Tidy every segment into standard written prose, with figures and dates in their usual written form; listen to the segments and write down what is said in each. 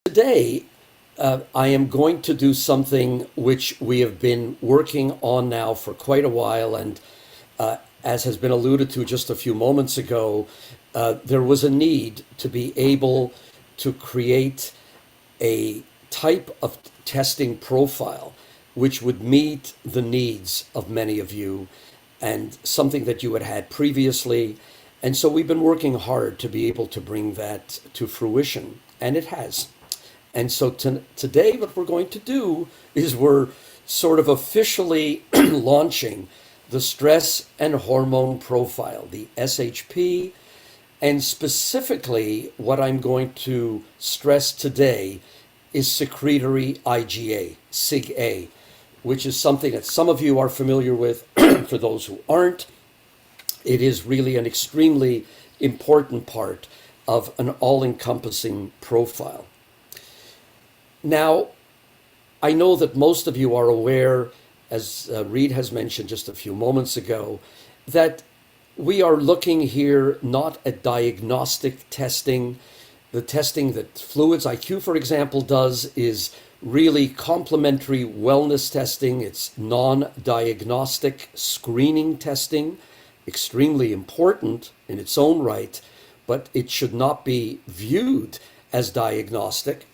Today, I am going to do something which we have been working on now for quite a while, and as has been alluded to just a few moments ago, there was a need to be able to create a type of testing profile which would meet the needs of many of you and something that you had had previously. And so we've been working hard to be able to bring that to fruition, and it has. And so today, what we're going to do is we're sort of officially launching the stress and hormone profile, the SHP, and specifically what I'm going to stress today is secretory IgA, SIgA, which is something that some of you are familiar with. For those who aren't, it is really an extremely important part of an all-encompassing profile. Now, I know that most of you are aware, as Reed has mentioned just a few moments ago, that we are looking here not at diagnostic testing. The testing that FLUIDS IQ, for example, does is really complementary wellness testing. It's non-diagnostic screening testing, extremely important in its own right, but it should not be viewed as diagnostic.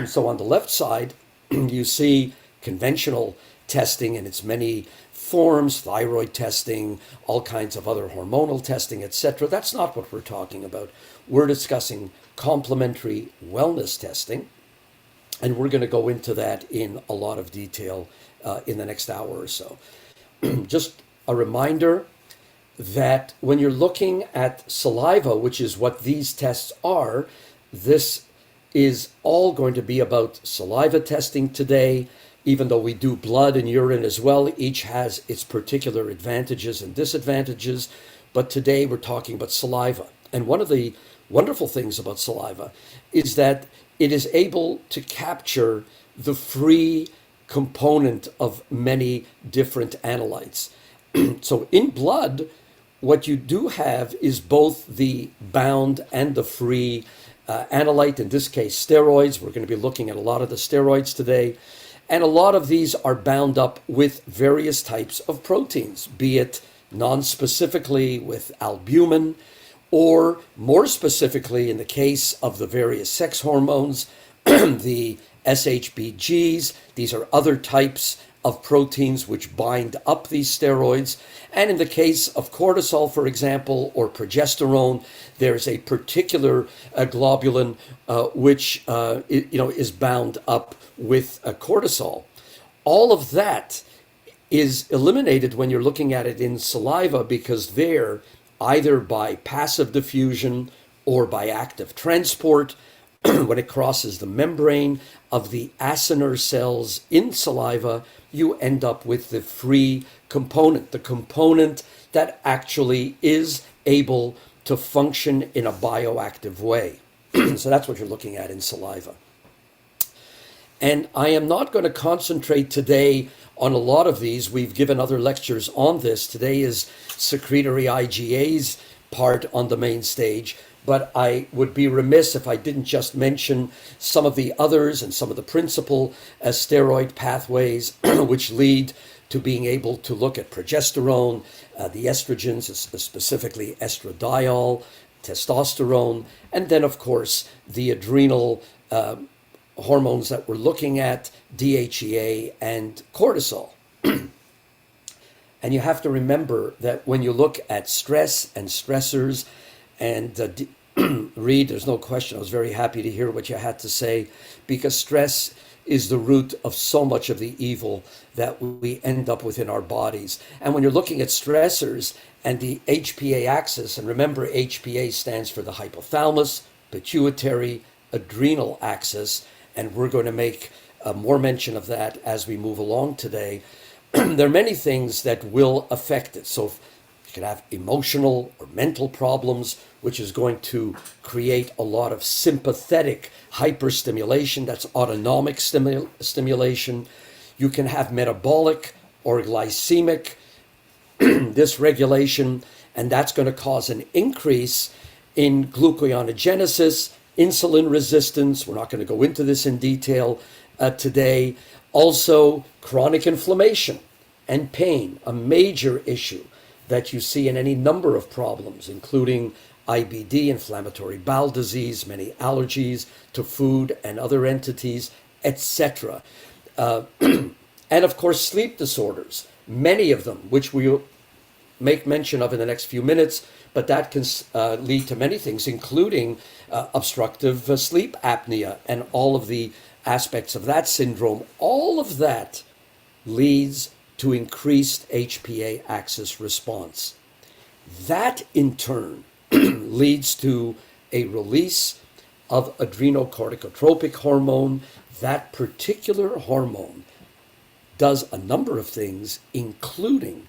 So on the left side, you see conventional testing in its many forms, thyroid testing, all kinds of other hormonal testing, etc. That's not what we're talking about. We're discussing complementary wellness testing, and we're going to go into that in a lot of detail in the next hour or so. Just a reminder that when you're looking at saliva, which is what these tests are, this is all going to be about saliva testing today, even though we do blood and urine as well. Each has its particular advantages and disadvantages, but today we're talking about saliva. And one of the wonderful things about saliva is that it is able to capture the free component of many different analytes. So in blood, what you do have is both the bound and the free analyte, in this case steroids. We're going to be looking at a lot of the steroids today. And a lot of these are bound up with various types of proteins, be it non-specifically with albumin, or more specifically in the case of the various sex hormones, the SHBGs. These are other types of proteins which bind up these steroids. And in the case of cortisol, for example, or progesterone, there's a particular globulin which is bound up with cortisol. All of that is eliminated when you're looking at it in saliva, because there, either by passive diffusion or by active transport, when it crosses the membrane of the acinar cells in saliva, you end up with the free component, the component that actually is able to function in a bioactive way. So that's what you're looking at in saliva. And I am not going to concentrate today on a lot of these. We've given other lectures on this. Today is secretory IgA's part on the main stage. But I would be remiss if I didn't just mention some of the others and some of the principal steroid pathways which lead to being able to look at progesterone, the estrogens, specifically estradiol, testosterone, and then, of course, the adrenal hormones that we're looking at, DHEA and cortisol. And you have to remember that when you look at stress and stressors, and Reed, there's no question, I was very happy to hear what you had to say, because stress is the root of so much of the evil that we end up with in our bodies. And when you're looking at stressors and the HPA axis, and remember HPA stands for the hypothalamus, pituitary, adrenal axis, and we're going to make more mention of that as we move along today. There are many things that will affect it. So you can have emotional or mental problems, which is going to create a lot of sympathetic hyperstimulation. That's autonomic stimulation. You can have metabolic or glycemic dysregulation, and that's going to cause an increase in gluconeogenesis, insulin resistance. We're not going to go into this in detail today. Also, chronic inflammation and pain, a major issue that you see in any number of problems, including IBD, inflammatory bowel disease, many allergies to food and other entities, etc. And of course, sleep disorders, many of them, which we'll make mention of in the next few minutes, but that can lead to many things, including obstructive sleep apnea and all of the aspects of that syndrome. All of that leads to increased HPA axis response. That in turn leads to a release of adrenocorticotropic hormone. That particular hormone does a number of things, including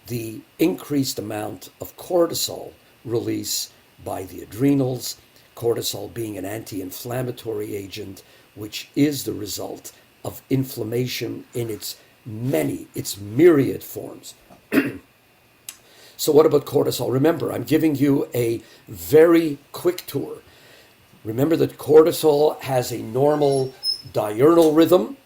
the increased amount of cortisol release by the adrenals, cortisol being an anti-inflammatory agent, which is the result of inflammation in its myriad forms. So what about cortisol? Remember, I'm giving you a very quick tour. Remember that cortisol has a normal diurnal rhythm,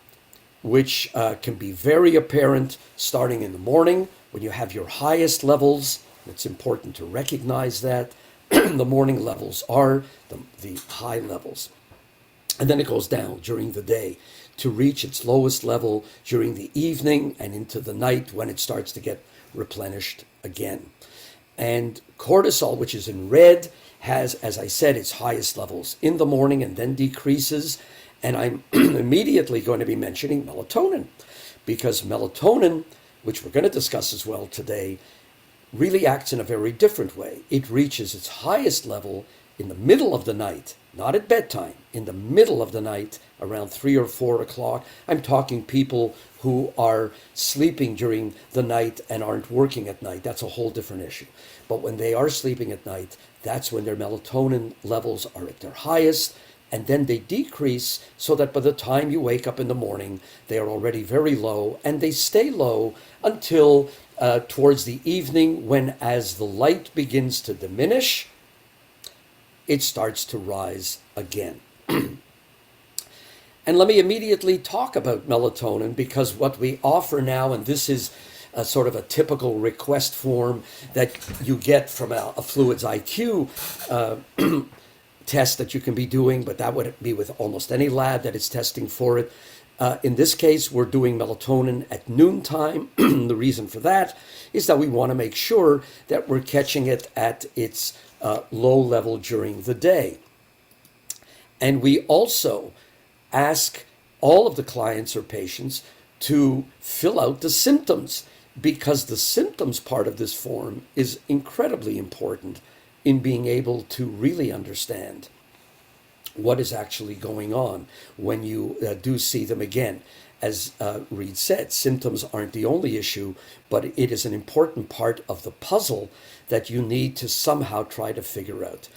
which can be very apparent starting in the morning when you have your highest levels. It's important to recognize that. The morning levels are the high levels. And then it goes down during the day to reach its lowest level during the evening and into the night when it starts to get replenished again. And cortisol, which is in red, has, as I said, its highest levels in the morning and then decreases. And I'm immediately going to be mentioning melatonin, because melatonin, which we're going to discuss as well today, really acts in a very different way. It reaches its highest level in the middle of the night, not at bedtime, in the middle of the night, around 3 or 4 o'clock. I'm talking people who are sleeping during the night and aren't working at night. That's a whole different issue. But when they are sleeping at night, that's when their melatonin levels are at their highest, and then they decrease so that by the time you wake up in the morning, they are already very low, and they stay low until towards the evening, when as the light begins to diminish, it starts to rise again. And let me immediately talk about melatonin, because what we offer now, and this is a sort of a typical request form that you get from a FLUIDS IQ test that you can be doing, but that would be with almost any lab that is testing for it. In this case, we're doing melatonin at noontime. The reason for that is that we want to make sure that we're catching it at its low level during the day. And we also ask all of the clients or patients to fill out the symptoms, because the symptoms part of this form is incredibly important in being able to really understand what is actually going on when you do see them again. As Reed said, symptoms aren't the only issue, but it is an important part of the puzzle that you need to somehow try to figure out.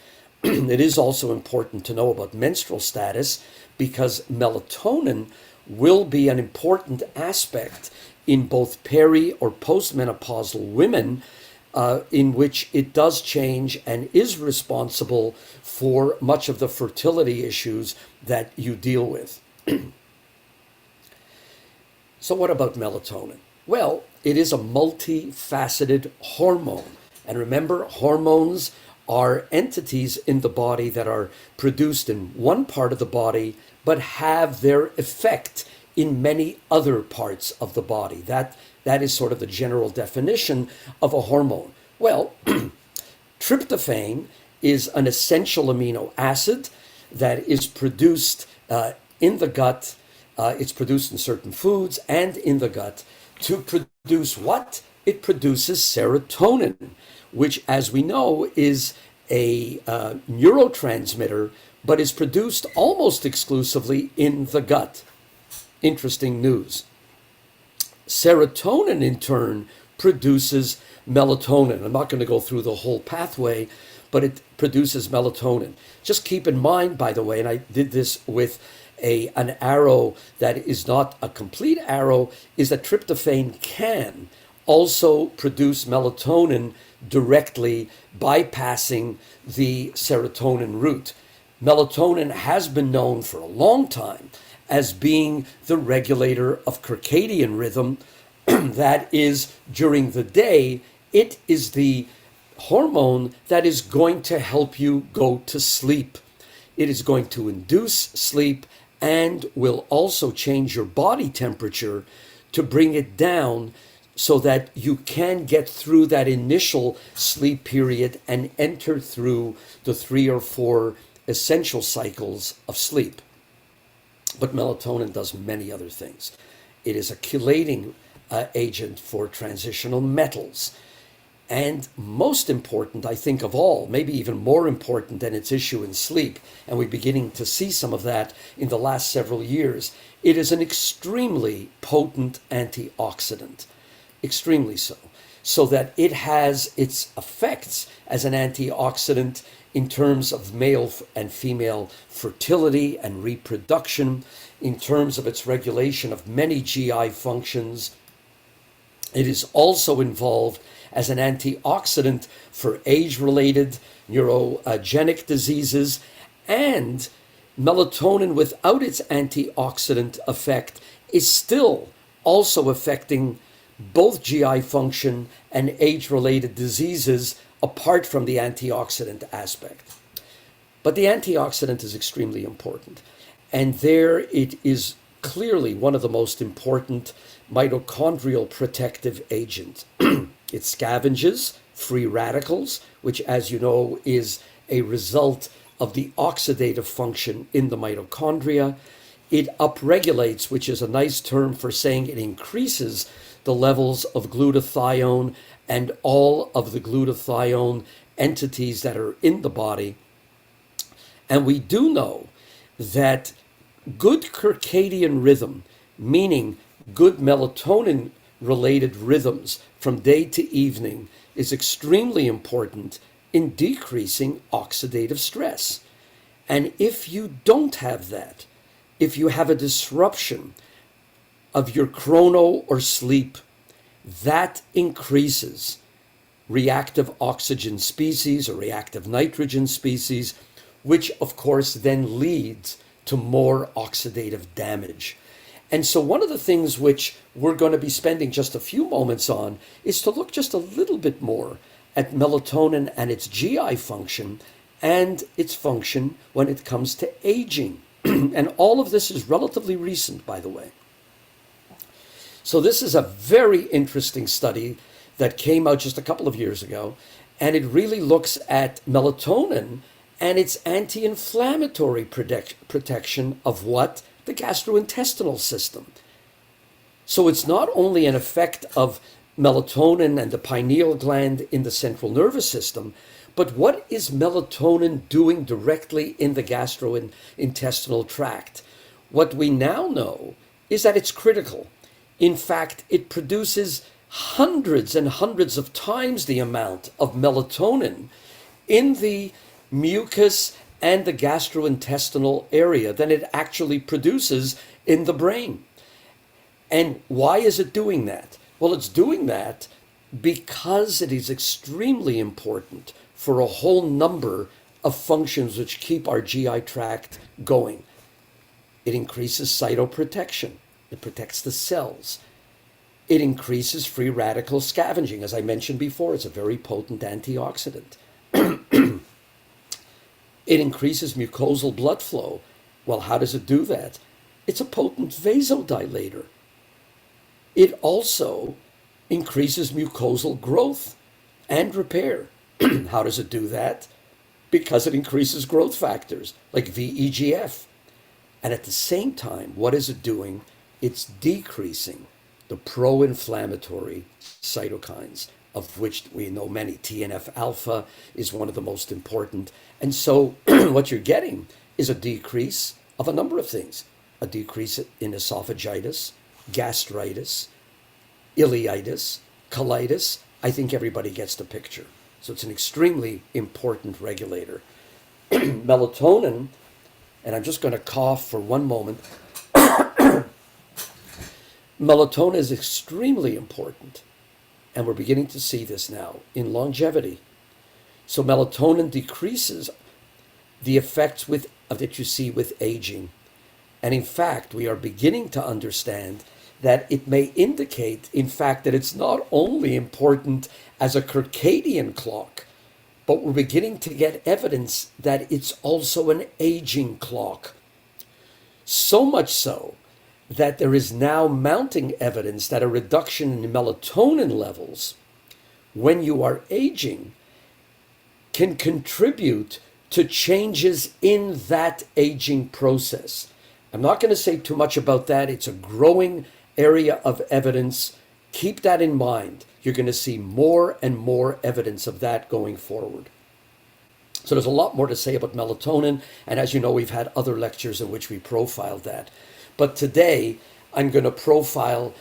It is also important to know about menstrual status, because melatonin will be an important aspect in both peri or postmenopausal women, in which it does change and is responsible for much of the fertility issues that you deal with. So what about melatonin? Well, it is a multifaceted hormone. And remember, hormones are entities in the body that are produced in one part of the body, but have their effect in many other parts of the body. That is sort of the general definition of a hormone. Well, tryptophan is an essential amino acid that is produced in the gut. It's produced in certain foods and in the gut to produce what? It produces serotonin, which, as we know, is a neurotransmitter, but is produced almost exclusively in the gut. Interesting news. Serotonin, in turn, produces melatonin. I'm not going to go through the whole pathway, but it produces melatonin. Just keep in mind, by the way, and I did this with an arrow that is not a complete arrow, is that tryptophan can also produce melatonin directly bypassing the serotonin route. Melatonin has been known for a long time as being the regulator of circadian rhythm. That is, during the day, it is the hormone that is going to help you go to sleep. It is going to induce sleep and will also change your body temperature to bring it down so that you can get through that initial sleep period and enter through the 3 or 4 essential cycles of sleep. But melatonin does many other things. It is a chelating agent for transitional metals. And most important, I think, of all, maybe even more important than its issue in sleep, and we're beginning to see some of that in the last several years, it is an extremely potent antioxidant, extremely so, so that it has its effects as an antioxidant in terms of male and female fertility and reproduction, in terms of its regulation of many GI functions. It is also involved as an antioxidant for age-related neurogenic diseases, and melatonin without its antioxidant effect is still also affecting both GI function and age-related diseases apart from the antioxidant aspect. But the antioxidant is extremely important, and there it is clearly one of the most important mitochondrial protective agents. It scavenges free radicals, which, as you know, is a result of the oxidative function in the mitochondria. It upregulates, which is a nice term for saying it increases the levels of glutathione and all of the glutathione entities that are in the body. And we do know that good circadian rhythm, meaning good melatonin related rhythms from day to evening, is extremely important in decreasing oxidative stress. And if you don't have that, if you have a disruption of your chrono or sleep, that increases reactive oxygen species or reactive nitrogen species, which of course then leads to more oxidative damage. And so one of the things which we're going to be spending just a few moments on is to look just a little bit more at melatonin and its GI function and its function when it comes to aging. And all of this is relatively recent, by the way. So this is a very interesting study that came out just a couple of years ago, and it really looks at melatonin and its anti-inflammatory protection of what? The gastrointestinal system. So it's not only an effect of melatonin and the pineal gland in the central nervous system, but what is melatonin doing directly in the gastrointestinal tract? What we now know is that it's critical. In fact, it produces hundreds and hundreds of times the amount of melatonin in the mucus and the gastrointestinal area than it actually produces in the brain. And why is it doing that? Well, it's doing that because it is extremely important for a whole number of functions which keep our GI tract going. It increases cytoprotection. It protects the cells. It increases free radical scavenging. As I mentioned before, it's a very potent antioxidant. It increases mucosal blood flow. Well, how does it do that? It's a potent vasodilator. It also increases mucosal growth and repair. How does it do that? Because it increases growth factors like VEGF. And at the same time, what is it doing? It's decreasing the pro-inflammatory cytokines, of which we know many. TNF alpha is one of the most important. And so what you're getting is a decrease of a number of things. A decrease in esophagitis, gastritis, ileitis, colitis. I think everybody gets the picture. So it's an extremely important regulator. Melatonin, and I'm just going to cough for one moment. Melatonin is extremely important, and we're beginning to see this now in longevity. So melatonin decreases the effects that you see with aging. And in fact, we are beginning to understand that it may indicate, in fact, that it's not only important as a circadian clock, but we're beginning to get evidence that it's also an aging clock. So much so that there is now mounting evidence that a reduction in melatonin levels when you are aging can contribute to changes in that aging process. I'm not going to say too much about that. It's a growing area of evidence. Keep that in mind. You're going to see more and more evidence of that going forward. So there's a lot more to say about melatonin. And as you know, we've had other lectures in which we profiled that. But today, I'm going to profile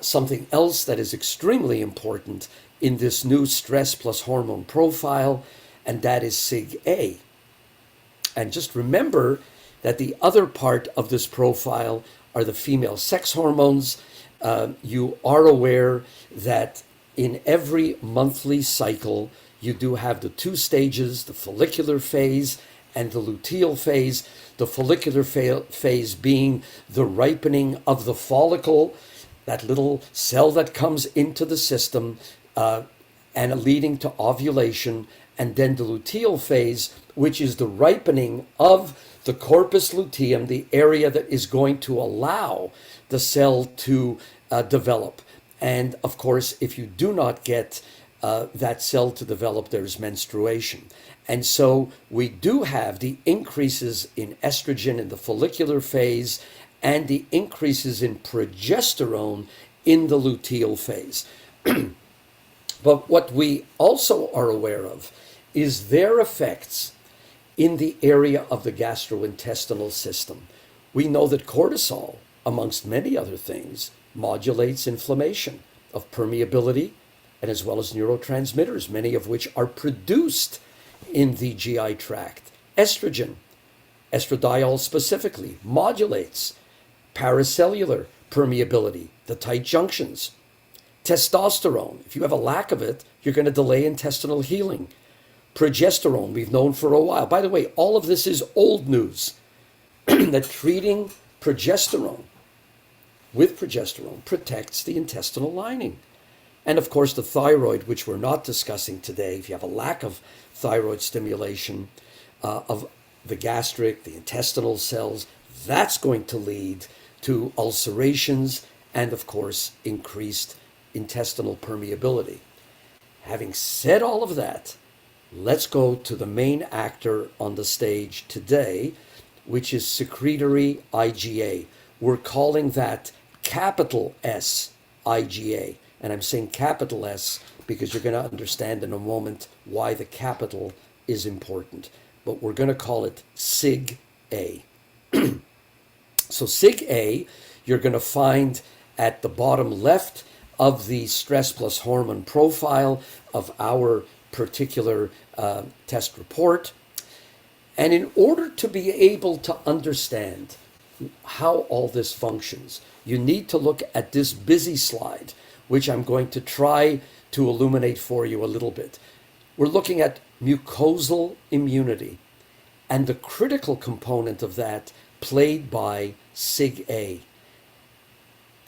something else that is extremely important in this new stress plus hormone profile, and that is SIgA. And just remember that the other part of this profile are the female sex hormones. You are aware that in every monthly cycle, you do have the two stages, the follicular phase and the luteal phase. The follicular phase being the ripening of the follicle, that little cell that comes into the system and leading to ovulation. And then the luteal phase, which is the ripening of the corpus luteum, the area that is going to allow the cell to develop. And of course, if you do not get that cell to develop, there's menstruation. And so we do have the increases in estrogen in the follicular phase and the increases in progesterone in the luteal phase. But what we also are aware of is their effects in the area of the gastrointestinal system. We know that cortisol, amongst many other things, modulates inflammation of permeability and as well as neurotransmitters, many of which are produced in the GI tract. Estrogen, estradiol specifically, modulates paracellular permeability, the tight junctions. Testosterone, if you have a lack of it, you're going to delay intestinal healing. Progesterone, we've known for a while. By the way, all of this is old news, that treating progesterone with progesterone protects the intestinal lining. And of course, the thyroid, which we're not discussing today, if you have a lack of thyroid stimulation of the gastric, the intestinal cells, that's going to lead to ulcerations and, of course, increased intestinal permeability. Having said all of that, let's go to the main actor on the stage today, which is secretory IgA. We're calling that capital S IgA. And I'm saying capital S because you're going to understand in a moment why the capital is important. But we're going to call it SIgA. So SIgA, you're going to find at the bottom left of the stress plus hormone profile of our particular test report. And in order to be able to understand how all this functions, you need to look at this busy slide, which I'm going to try to illuminate for you a little bit. We're looking at mucosal immunity and the critical component of that played by SIgA.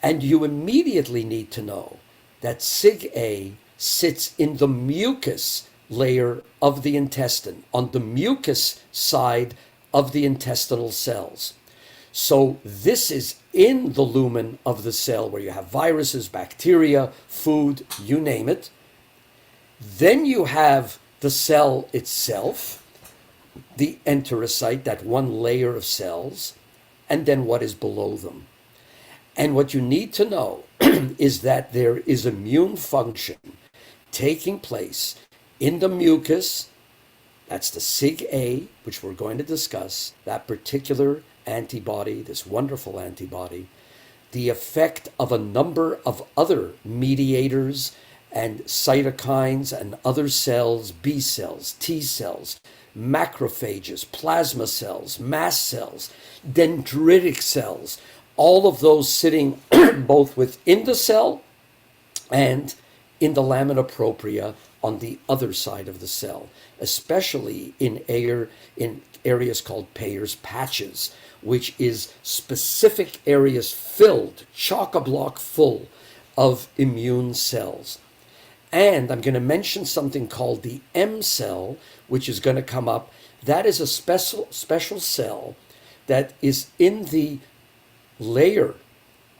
And you immediately need to know that SIgA sits in the mucus layer of the intestine, on the mucus side of the intestinal cells. So this is in the lumen of the cell where you have viruses, bacteria, food, you name it. Then you have the cell itself, the enterocyte, that one layer of cells, and then what is below them. And what you need to know is that there is immune function taking place in the mucus. That's the SIgA, which we're going to discuss, that particular antibody, this wonderful antibody, the effect of a number of other mediators and cytokines and other cells, B cells, T cells, macrophages, plasma cells, mast cells, dendritic cells, all of those sitting both within the cell and in the lamina propria on the other side of the cell, especially in areas called Peyer's patches, which is specific areas filled, chock-a-block full of immune cells. And I'm going to mention something called the M cell, which is going to come up. That is a special cell that is in the layer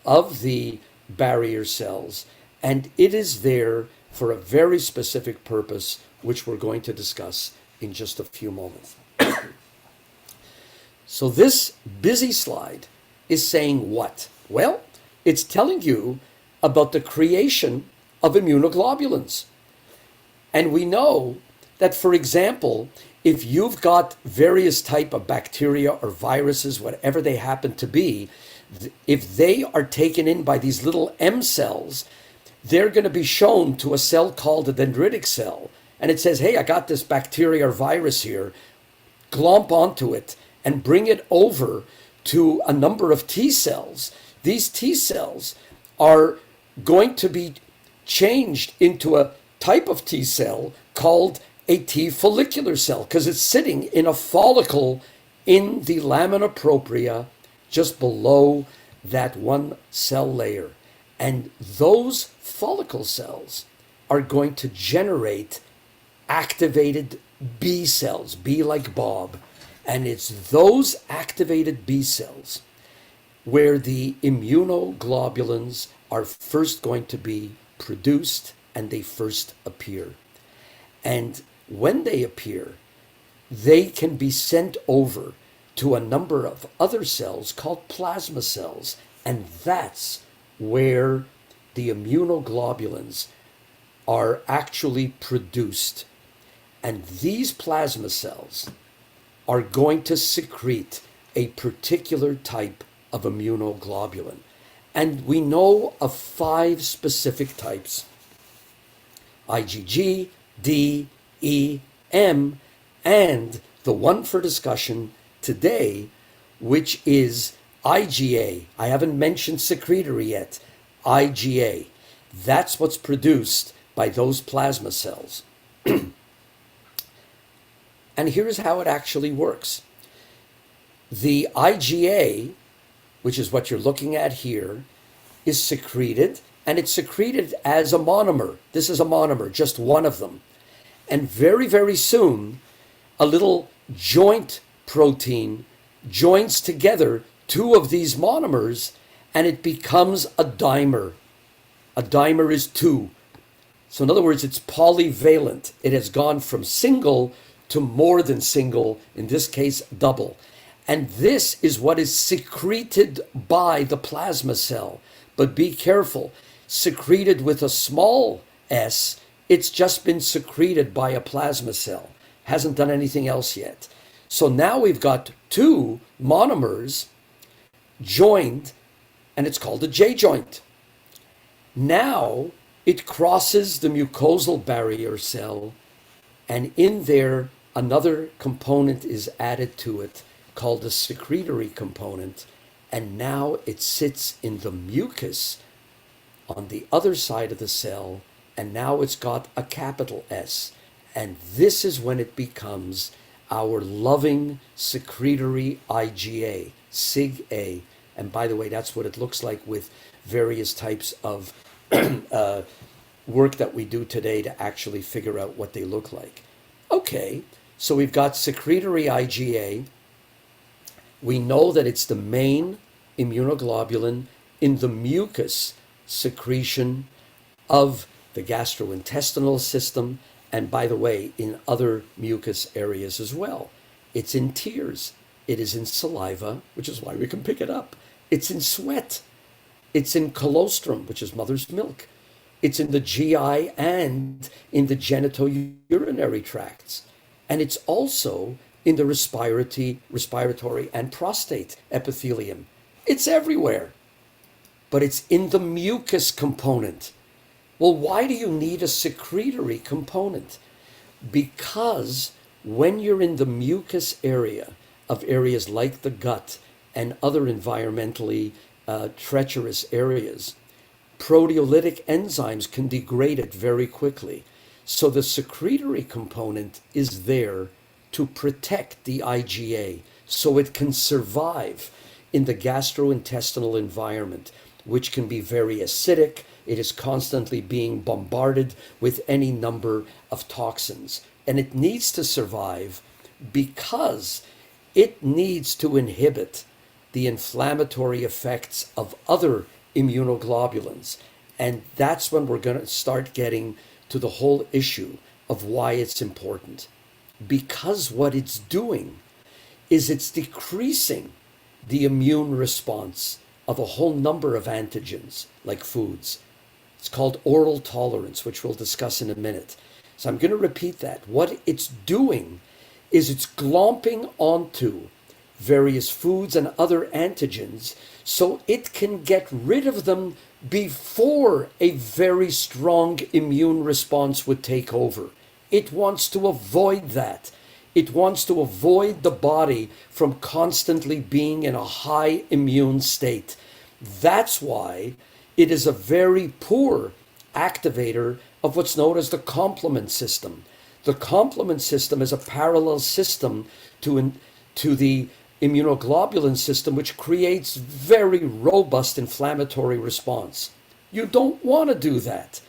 of the barrier cells, and it is there for a very specific purpose, which we're going to discuss in just a few moments. So this busy slide is saying what? Well, it's telling you about the creation of immunoglobulins. And we know that, for example, if you've got various type of bacteria or viruses, whatever they happen to be, if they are taken in by these little M cells, they're going to be shown to a cell called a dendritic cell. And it says, hey, I got this bacteria or virus here. Glomp onto it and bring it over to a number of T cells. These T cells are going to be changed into a type of T cell called a T follicular cell, because it's sitting in a follicle in the lamina propria just below that one cell layer. And those follicle cells are going to generate activated B cells, B like Bob. And it's those activated B cells where the immunoglobulins are first going to be produced, and they first appear. And when they appear, they can be sent over to a number of other cells called plasma cells. And that's where the immunoglobulins are actually produced. And these plasma cells are going to secrete a particular type of immunoglobulin. And we know of 5 specific types: IgG, D, E, M, and the one for discussion today, which is IgA. I haven't mentioned secretory yet. IgA. That's what's produced by those plasma cells. And here's how it actually works. The IgA, which is what you're looking at here, is secreted, and it's secreted as a monomer. This is a monomer, just one of them. And very, very soon, a little joint protein joins together 2 of these monomers, and it becomes a dimer. A dimer is 2. So in other words, it's polyvalent. It has gone from single to more than single, in this case, double. And this is what is secreted by the plasma cell. But be careful, secreted with a small s, it's just been secreted by a plasma cell. Hasn't done anything else yet. So now we've got 2 monomers joined, and it's called a J-joint. Now it crosses the mucosal barrier cell, and in there another component is added to it called a secretory component, and now it sits in the mucus on the other side of the cell, and now it's got a capital S. And this is when it becomes our loving secretory IgA, SIgA. And by the way, that's what it looks like with various types of work that we do today to actually figure out what they look like. Okay, so we've got secretory IgA. We know that it's the main immunoglobulin in the mucus secretion of the gastrointestinal system, and by the way, in other mucus areas as well. It's in tears. It is in saliva, which is why we can pick it up. It's in sweat. It's in colostrum, which is mother's milk. It's in the GI and in the genitourinary tracts. And it's also in the respiratory and prostate epithelium. It's everywhere. But it's in the mucus component. Well, why do you need a secretory component? Because when you're in the mucus area of areas like the gut and other environmentally treacherous areas, proteolytic enzymes can degrade it very quickly. So the secretory component is there to protect the IgA so it can survive in the gastrointestinal environment, which can be very acidic. It is constantly being bombarded with any number of toxins. And it needs to survive because it needs to inhibit the inflammatory effects of other immunoglobulins. And that's when we're going to start getting to the whole issue of why it's important. Because what it's doing is it's decreasing the immune response of a whole number of antigens, like foods. It's called oral tolerance, which we'll discuss in a minute. So I'm going to repeat that. What it's doing is it's glomping onto various foods and other antigens so it can get rid of them before a very strong immune response would take over. It wants to avoid that. It wants to avoid the body from constantly being in a high immune state. That's why it is a very poor activator of what's known as the complement system. The complement system is a parallel system to the immunoglobulin system, which creates very robust inflammatory response. You don't want to do that.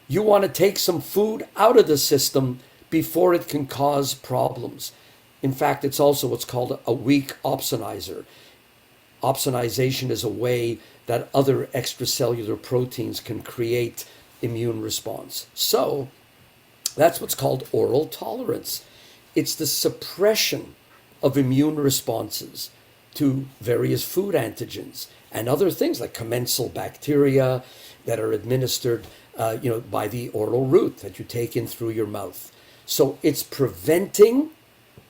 You want to take some food out of the system before it can cause problems. In fact, it's also what's called a weak opsonizer. Opsonization is a way that other extracellular proteins can create immune response. So that's what's called oral tolerance. It's the suppression of immune responses to various food antigens and other things like commensal bacteria that are administered by the oral route that you take in through your mouth. So it's preventing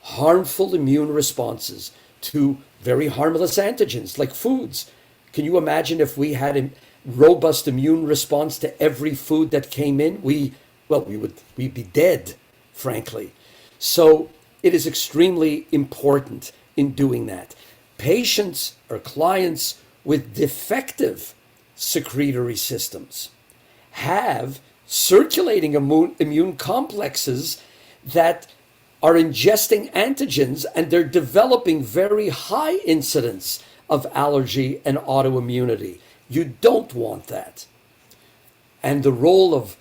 harmful immune responses to very harmless antigens like foods. Can you imagine if we had a robust immune response to every food that came in? We'd be dead, frankly. So it is extremely important in doing that. Patients or clients with defective secretory systems have circulating immune complexes that are ingesting antigens, and they're developing very high incidence of allergy and autoimmunity. You don't want that. And the role of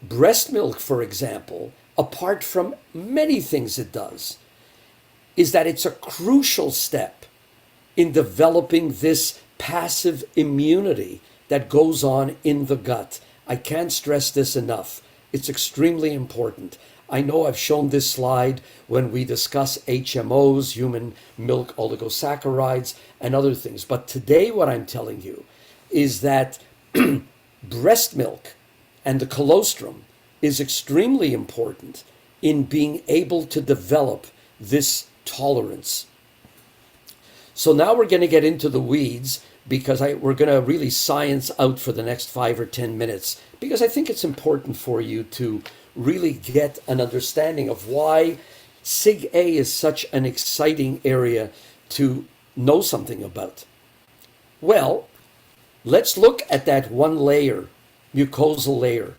breast milk, for example, apart from many things it does, is that it's a crucial step in developing this passive immunity that goes on in the gut. I can't stress this enough. It's extremely important. I know I've shown this slide when we discuss HMOs, human milk oligosaccharides, and other things. But today what I'm telling you is that breast milk and the colostrum is extremely important in being able to develop this tolerance. So now we're going to get into the weeds, because we're going to really science out for the next 5 or 10 minutes, because I think it's important for you to really get an understanding of why SIgA is such an exciting area to know something about. Well, let's look at that one layer, mucosal layer,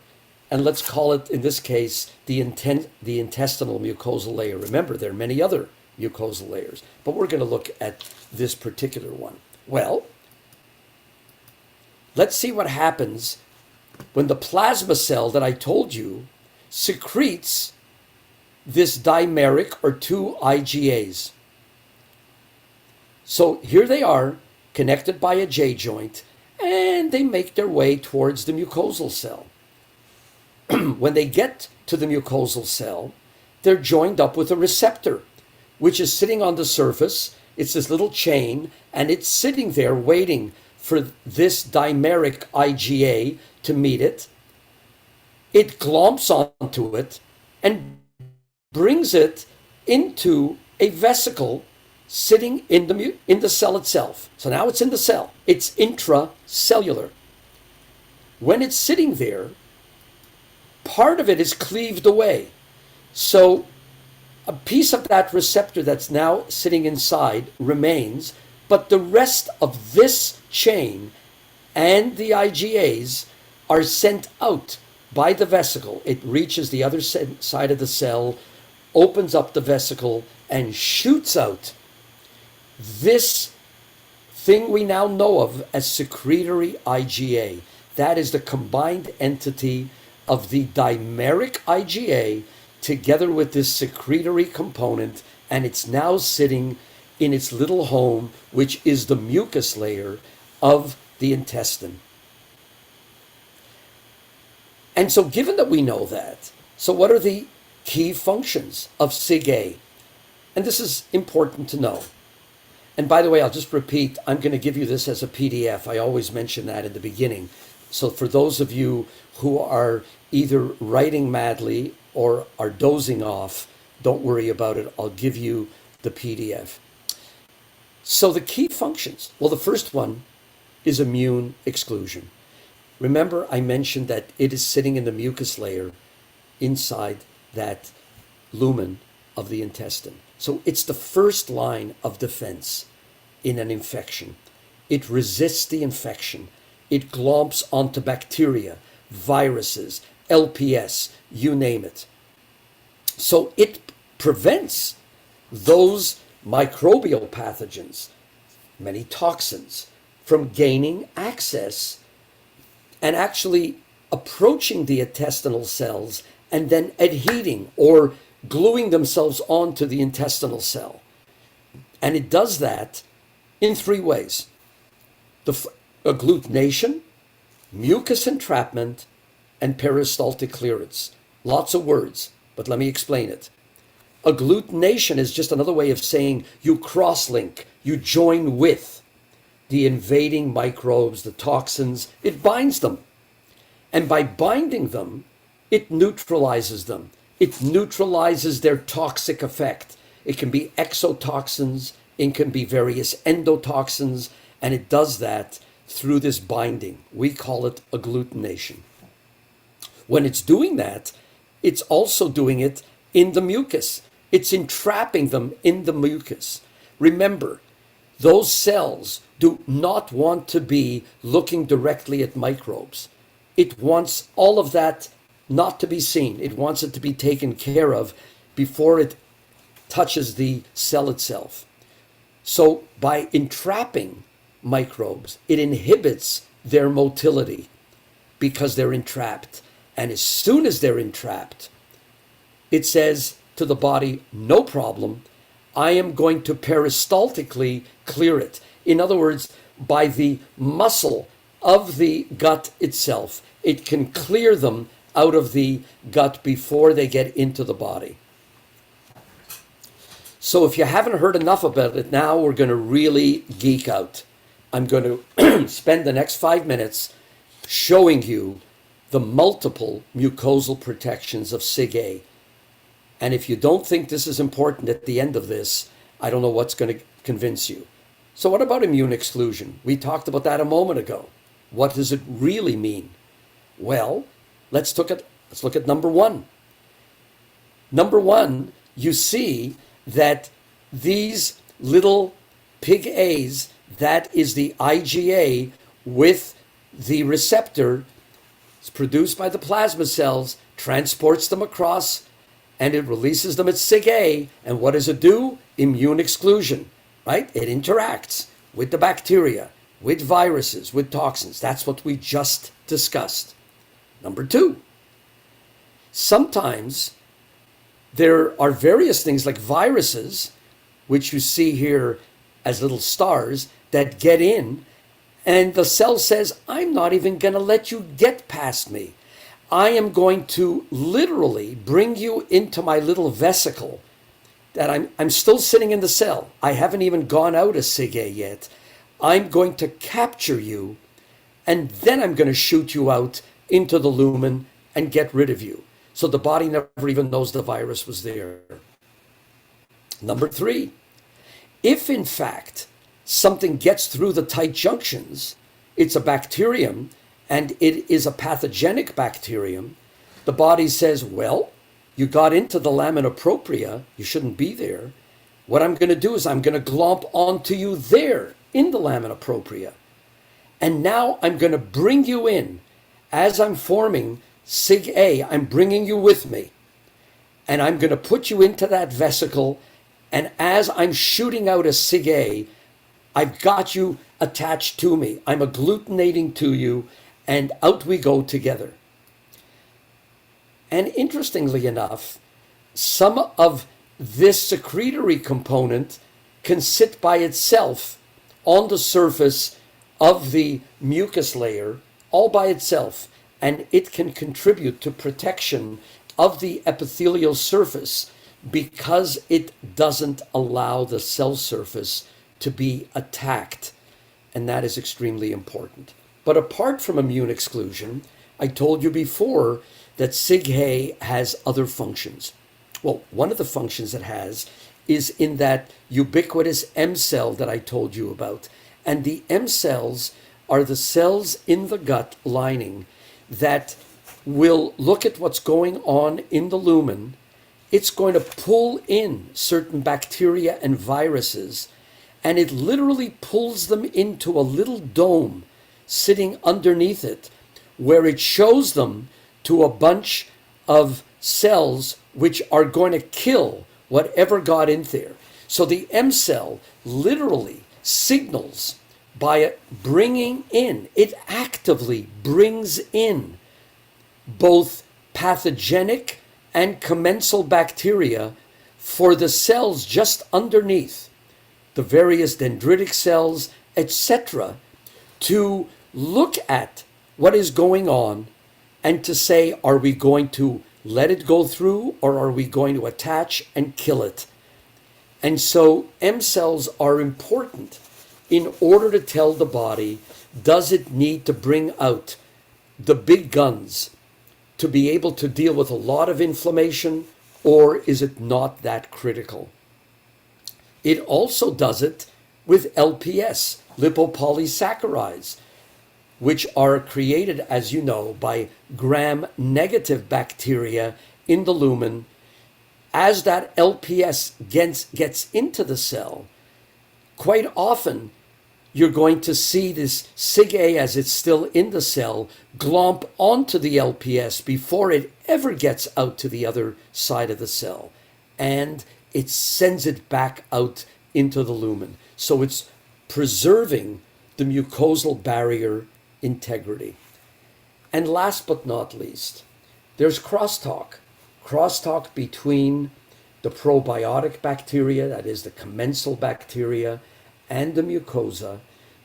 and let's call it, in this case, the intestinal mucosal layer. Remember, there are many other mucosal layers, but we're going to look at this particular one. Well, let's see what happens when the plasma cell that I told you secretes this dimeric or 2 IgAs. So here they are, connected by a J joint, and they make their way towards the mucosal cell. When they get to the mucosal cell, they're joined up with a receptor, which is sitting on the surface. It's this little chain, and it's sitting there waiting for this dimeric IgA to meet it. It glomps onto it and brings it into a vesicle sitting in the cell itself. So now it's in the cell. It's intracellular. When it's sitting there, part of it is cleaved away. So a piece of that receptor that's now sitting inside remains, but the rest of this chain and the IgAs are sent out by the vesicle. It reaches the other side of the cell, opens up the vesicle, and shoots out this thing we now know of as secretory IgA. That is the combined entity of the dimeric IgA together with this secretory component, and it's now sitting in its little home, which is the mucus layer of the intestine. And so given that we know that, so what are the key functions of SIgA? And this is important to know. And by the way, I'll just repeat, I'm going to give you this as a PDF. I always mention that in the beginning. So for those of you who are either writing madly or are dozing off, don't worry about it. I'll give you the PDF. So the key functions, well, the first one is immune exclusion. Remember, I mentioned that it is sitting in the mucus layer inside that lumen of the intestine. So it's the first line of defense in an infection. It resists the infection. It glomps onto bacteria, viruses, LPS, you name it. So it prevents those microbial pathogens, many toxins, from gaining access and actually approaching the intestinal cells and then adhering or gluing themselves onto the intestinal cell. And it does that in three ways: agglutination, mucus entrapment, and peristaltic clearance. Lots of words, but let me explain it. Agglutination is just another way of saying you cross-link, you join with the invading microbes, the toxins. It binds them. And by binding them, it neutralizes them. It neutralizes their toxic effect. It can be exotoxins, it can be various endotoxins, and it does that through this binding. We call it agglutination. When it's doing that, it's also doing it in the mucus. It's entrapping them in the mucus. Remember, those cells do not want to be looking directly at microbes. It wants all of that not to be seen. It wants it to be taken care of before it touches the cell itself. So by entrapping microbes, it inhibits their motility because they're entrapped. And as soon as they're entrapped, it says to the body, no problem, I am going to peristaltically clear it. In other words, by the muscle of the gut itself, it can clear them out of the gut before they get into the body. So if you haven't heard enough about it, now we're going to really geek out. I'm going to spend the next 5 minutes showing you the multiple mucosal protections of SIgA. And if you don't think this is important at the end of this, I don't know what's going to convince you. So what about immune exclusion? We talked about that a moment ago. What does it really mean? Well, let's look at number one. Number one, you see that these little pig A's, that is the IgA with the receptor, it's produced by the plasma cells, transports them across, and it releases them at SIgA. And what does it do? Immune exclusion, right? It interacts with the bacteria, with viruses, with toxins. That's what we just discussed. Number two, sometimes there are various things like viruses, which you see here as little stars, that get in, and the cell says, I'm not even going to let you get past me. I am going to literally bring you into my little vesicle that I'm still sitting in the cell. I haven't even gone out of SIgA yet. I'm going to capture you, and then I'm going to shoot you out into the lumen and get rid of you. So the body never even knows the virus was there. Number three, if in fact something gets through the tight junctions, it's a bacterium, and it is a pathogenic bacterium, the body says, well, you got into the lamina propria, you shouldn't be there. What I'm going to do is I'm going to glomp onto you there in the lamina propria. And now I'm going to bring you in as I'm forming SIgA, I'm bringing you with me, and I'm going to put you into that vesicle, and as I'm shooting out a SIgA, I've got you attached to me. I'm agglutinating to you, and out we go together. And interestingly enough, some of this secretory component can sit by itself on the surface of the mucus layer, all by itself, and it can contribute to protection of the epithelial surface because it doesn't allow the cell surface to be attacked, and that is extremely important. But apart from immune exclusion, I told you before that SIgA has other functions. Well, one of the functions it has is in that ubiquitous M cell that I told you about. And the M cells are the cells in the gut lining that will look at what's going on in the lumen. It's going to pull in certain bacteria and viruses, and it literally pulls them into a little dome sitting underneath it, where it shows them to a bunch of cells which are going to kill whatever got in there. So the M cell literally signals by bringing in, it actively brings in both pathogenic and commensal bacteria for the cells just underneath, the various dendritic cells, etc., to look at what is going on and to say, are we going to let it go through or are we going to attach and kill it? And so M cells are important in order to tell the body, does it need to bring out the big guns to be able to deal with a lot of inflammation, or is it not that critical? It also does it with LPS, lipopolysaccharides, which are created, as you know, by gram-negative bacteria in the lumen. As that LPS gets into the cell, quite often you're going to see this SIgA, as it's still in the cell, glomp onto the LPS before it ever gets out to the other side of the cell. And it sends it back out into the lumen. So it's preserving the mucosal barrier integrity. And last but not least, there's crosstalk. Crosstalk between the probiotic bacteria, that is the commensal bacteria, and the mucosa,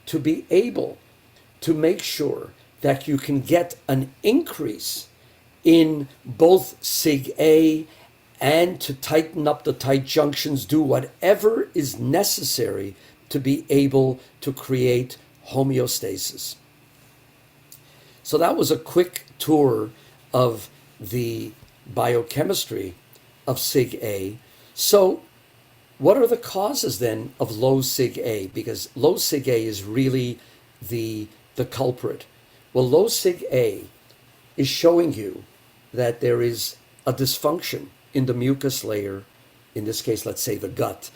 to be able to make sure that you can get an increase in both SIgA and to tighten up the tight junctions, do whatever is necessary to be able to create homeostasis. So that was a quick tour of the biochemistry of SIgA. So what are the causes then of low SIgA? Because low SIgA is really the culprit. Well, low SIgA is showing you that there is a dysfunction in the mucus layer, in this case, let's say the gut.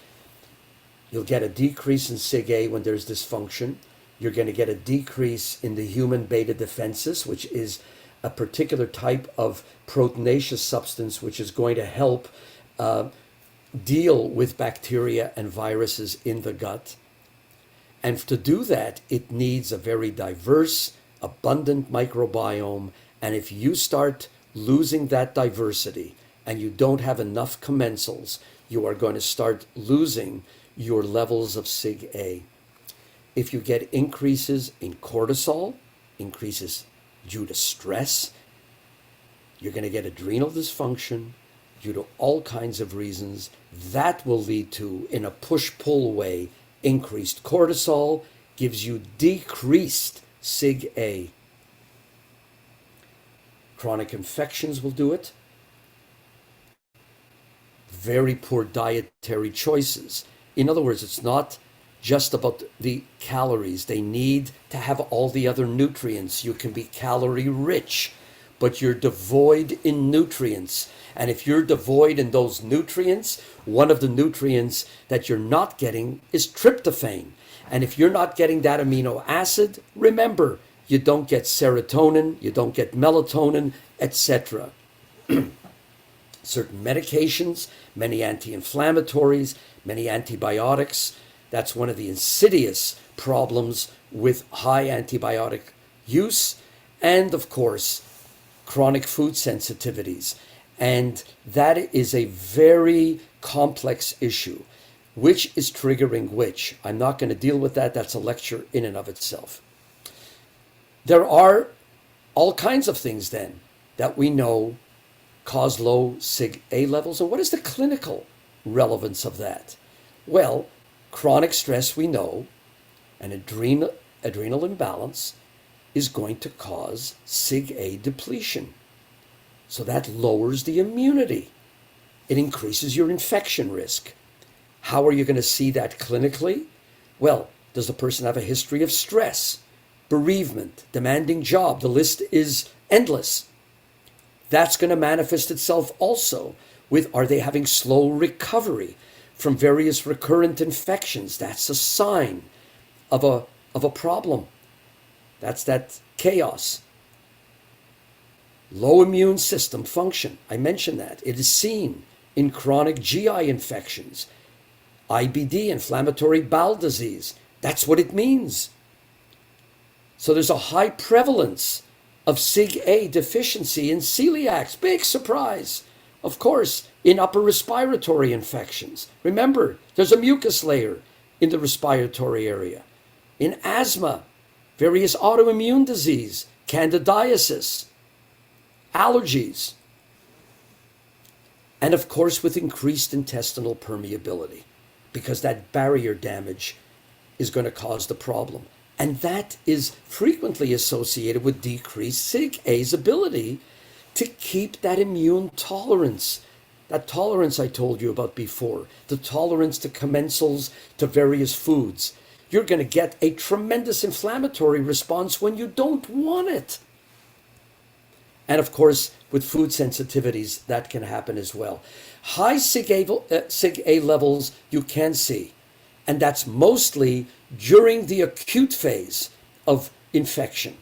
You'll get a decrease in SIgA when there's dysfunction. You're going to get a decrease in the human beta defenses, which is a particular type of proteinaceous substance which is going to help deal with bacteria and viruses in the gut. And to do that, it needs a very diverse, abundant microbiome. And if you start losing that diversity and you don't have enough commensals, you are going to start losing your levels of SIgA. If you get increases in cortisol, increases due to stress, you're going to get adrenal dysfunction due to all kinds of reasons. That will lead to, in a push-pull way, increased cortisol, gives you decreased SIgA. Chronic infections will do it. Very poor dietary choices. In other words, it's not just about the calories. They need to have all the other nutrients. You can be calorie rich, but you're devoid in nutrients. And if you're devoid in those nutrients, one of the nutrients that you're not getting is tryptophan. And if you're not getting that amino acid, remember, you don't get serotonin, you don't get melatonin, etc. Certain medications, many anti-inflammatories, many antibiotics. That's one of the insidious problems with high antibiotic use. And of course, chronic food sensitivities. And that is a very complex issue. Which is triggering which? I'm not going to deal with that. That's a lecture in and of itself. There are all kinds of things then that we know cause low SIgA levels. And what is the clinical relevance of that? Well, chronic stress, we know, and adrenal imbalance is going to cause SIgA depletion. So that lowers the immunity. It increases your infection risk. How are you going to see that clinically? Well, does the person have a history of stress, bereavement, demanding job? The list is endless. That's going to manifest itself also with, are they having slow recovery from various recurrent infections? That's a sign of a problem. That's that chaos. Low immune system function. I mentioned that. It is seen in chronic GI infections, IBD, inflammatory bowel disease. That's what it means. So there's a high prevalence of SIgA deficiency in celiacs. Big surprise. Of course, in upper respiratory infections. Remember, there's a mucus layer in the respiratory area. In asthma, various autoimmune disease, candidiasis, allergies, and of course with increased intestinal permeability, because that barrier damage is going to cause the problem. And that is frequently associated with decreased SIgA's ability to keep that immune tolerance. That tolerance I told you about before, the tolerance to commensals, to various foods. You're going to get a tremendous inflammatory response when you don't want it. And of course, with food sensitivities, that can happen as well. High SIgA levels you can see, and that's mostly during the acute phase of infection,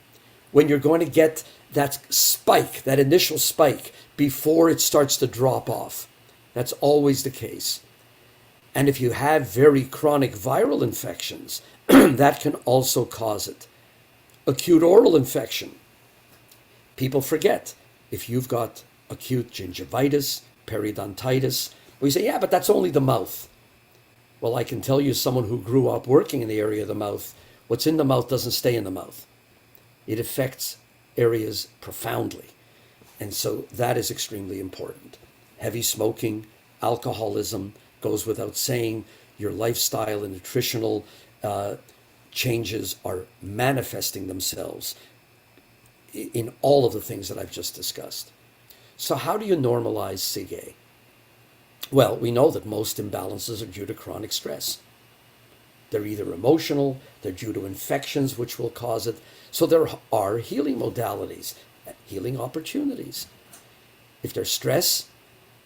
when you're going to get that spike, that initial spike, before it starts to drop off. That's always the case. And if you have very chronic viral infections, that can also cause it. Acute oral infection. People forget, if you've got acute gingivitis, periodontitis, we say, yeah, but that's only the mouth. Well, I can tell you, someone who grew up working in the area of the mouth, what's in the mouth doesn't stay in the mouth. It affects areas profoundly. And so that is extremely important. Heavy smoking, alcoholism, goes without saying. Your lifestyle and nutritional changes are manifesting themselves in all of the things that I've just discussed. So how do you normalize SIgA? Well, we know that most imbalances are due to chronic stress. They're either emotional, they're due to infections, which will cause it. So there are healing modalities, healing opportunities. If there's stress,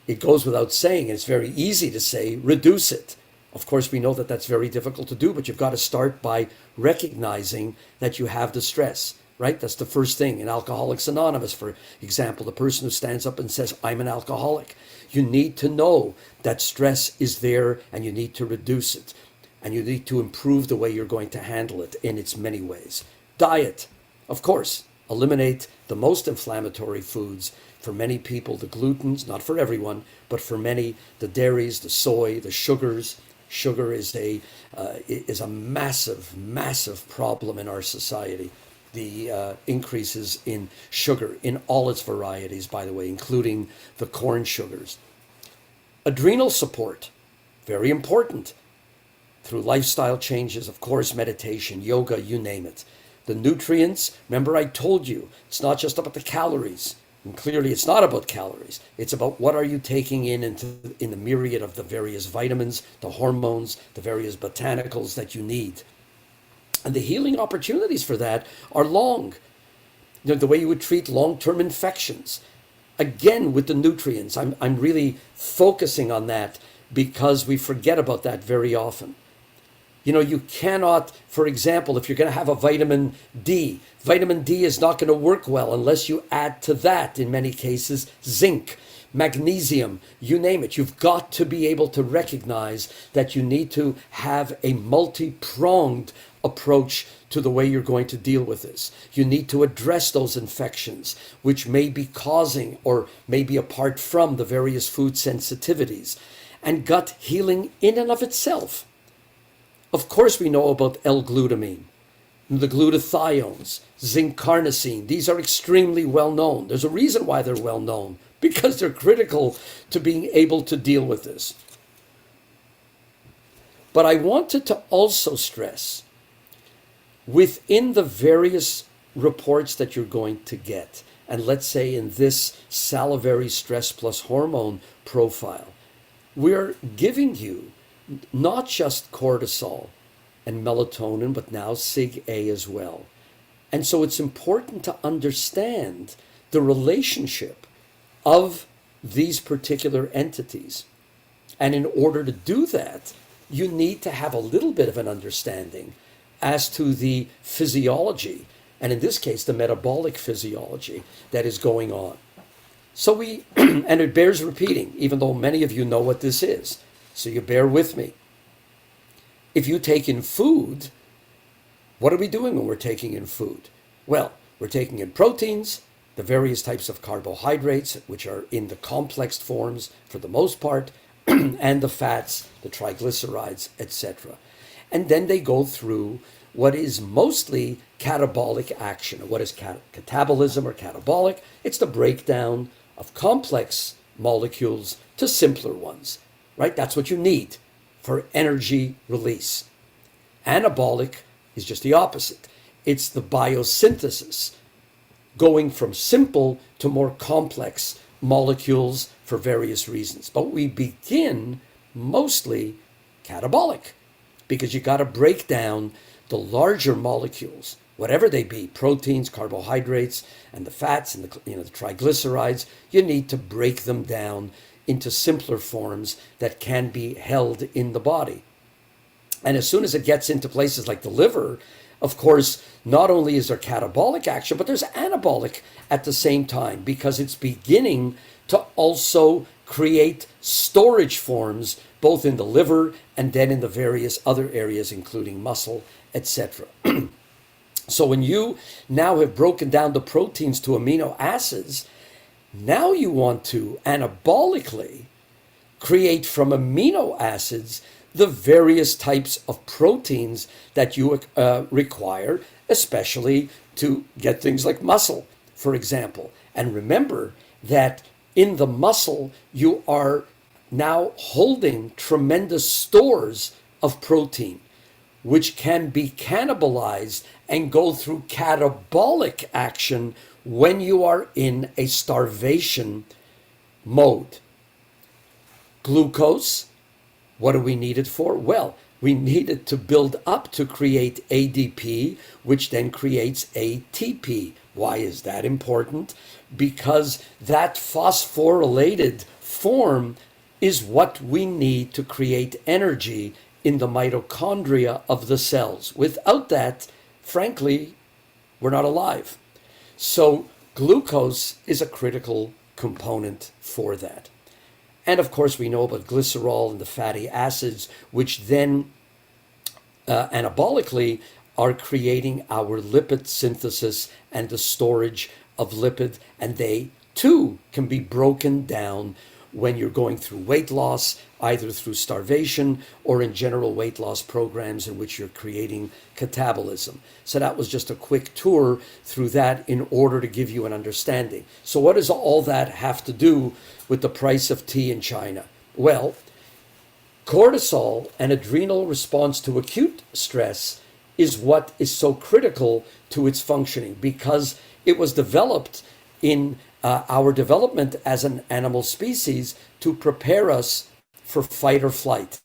it goes without saying, it's very easy to say, reduce it. Of course, we know that that's very difficult to do, but you've got to start by recognizing that you have the stress, right? That's the first thing. In Alcoholics Anonymous, for example, the person who stands up and says, I'm an alcoholic. You need to know that stress is there and you need to reduce it. And you need to improve the way you're going to handle it in its many ways. Diet, of course, eliminate the most inflammatory foods. For many people, the glutens, not for everyone, but for many, the dairies, the soy, the sugars. Sugar is a massive, massive problem in our society. The increases in sugar in all its varieties, by the way, including the corn sugars. Adrenal support, very important. Through lifestyle changes, of course, meditation, yoga, you name it. The nutrients, remember I told you, it's not just about the calories. And clearly it's not about calories. It's about what are you taking in the myriad of the various vitamins, the hormones, the various botanicals that you need. And the healing opportunities for that are long. You know, the way you would treat long-term infections. Again, with the nutrients, I'm really focusing on that because we forget about that very often. You cannot, for example, if you're going to have a vitamin D is not going to work well unless you add to that, in many cases, zinc, magnesium, you name it. You've got to be able to recognize that you need to have a multi-pronged approach to the way you're going to deal with this. You need to address those infections, which may be causing or may be apart from the various food sensitivities. And gut healing in and of itself. Of course, we know about L-glutamine, the glutathiones, zinc carnosine. These are extremely well known. There's a reason why they're well known, because they're critical to being able to deal with this. But I wanted to also stress, within the various reports that you're going to get, and let's say in this salivary stress plus hormone profile, we're giving you not just cortisol and melatonin, but now SIgA as well. And so it's important to understand the relationship of these particular entities. And in order to do that, you need to have a little bit of an understanding as to the physiology, and in this case, the metabolic physiology that is going on. So and it bears repeating, even though many of you know what this is. So you bear with me. If you take in food, what are we doing when we're taking in food? Well, we're taking in proteins, the various types of carbohydrates, which are in the complex forms for the most part, and the fats, the triglycerides, etc. And then they go through what is mostly catabolic action. What is catabolism or catabolic? It's the breakdown of complex molecules to simpler ones, right? That's what you need for energy release. Anabolic is just the opposite. It's the biosynthesis, going from simple to more complex molecules for various reasons. But we begin mostly catabolic, because you got to break down the larger molecules, whatever they be, proteins, carbohydrates, and the fats, and the triglycerides. You need to break them down into simpler forms that can be held in the body. And as soon as it gets into places like the liver, of course, not only is there catabolic action, but there's anabolic at the same time, because it's beginning to also create storage forms both in the liver and then in the various other areas, including muscle, etc. So when you now have broken down the proteins to amino acids, now you want to anabolically create from amino acids the various types of proteins that you require, especially to get things like muscle, for example. And remember that in the muscle, you are now holding tremendous stores of protein, which can be cannibalized and go through catabolic action when you are in a starvation mode. Glucose, what do we need it for? Well, we need it to build up to create ADP, which then creates ATP. Why is that important? Because that phosphorylated form is what we need to create energy in the mitochondria of the cells. Without that, frankly, we're not alive. So glucose is a critical component for that. And of course, we know about glycerol and the fatty acids, which then anabolically are creating our lipid synthesis and the storage of lipid. And they too can be broken down when you're going through weight loss, either through starvation or in general weight loss programs in which you're creating catabolism. So that was just a quick tour through that in order to give you an understanding. So what does all that have to do with the price of tea in China? Well, cortisol and adrenal response to acute stress is what is so critical to its functioning, because it was developed in our development as an animal species to prepare us for fight or flight.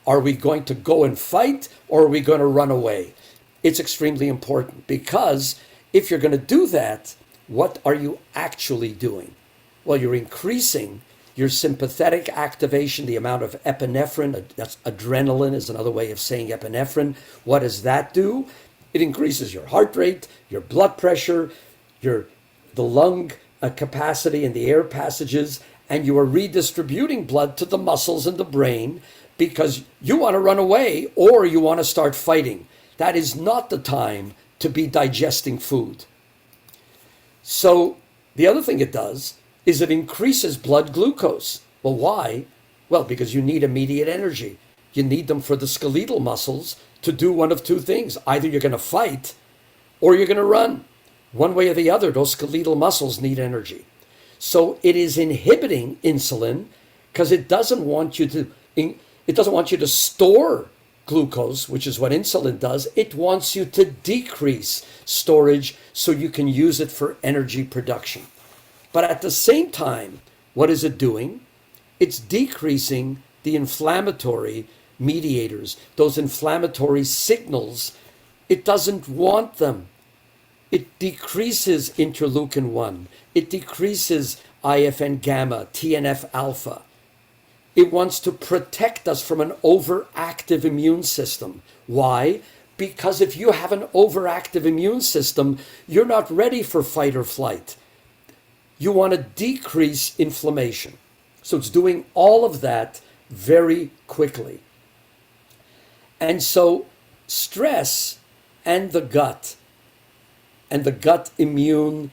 Are we going to go and fight, or are we going to run away? It's extremely important, because if you're going to do that, what are you actually doing? Well, you're increasing your sympathetic activation, the amount of epinephrine, that's adrenaline is another way of saying epinephrine. What does that do? It increases your heart rate, your blood pressure, the lung capacity and the air passages, and you are redistributing blood to the muscles and the brain because you want to run away or you want to start fighting. That is not the time to be digesting food. So the other thing it does is it increases blood glucose. Well, why? Well, because you need immediate energy. You need them for the skeletal muscles to do one of two things. Either you're going to fight or you're going to run. One way or the other, those skeletal muscles need energy. So it is inhibiting insulin because it doesn't want you to store glucose, which is what insulin does. It wants you to decrease storage so you can use it for energy production. But at the same time, what is it doing? It's decreasing the inflammatory mediators, those inflammatory signals. It doesn't want them. It decreases interleukin-1. It decreases IFN gamma, TNF alpha. It wants to protect us from an overactive immune system. Why? Because if you have an overactive immune system, you're not ready for fight or flight. You want to decrease inflammation. So it's doing all of that very quickly. And so stress and the gut immune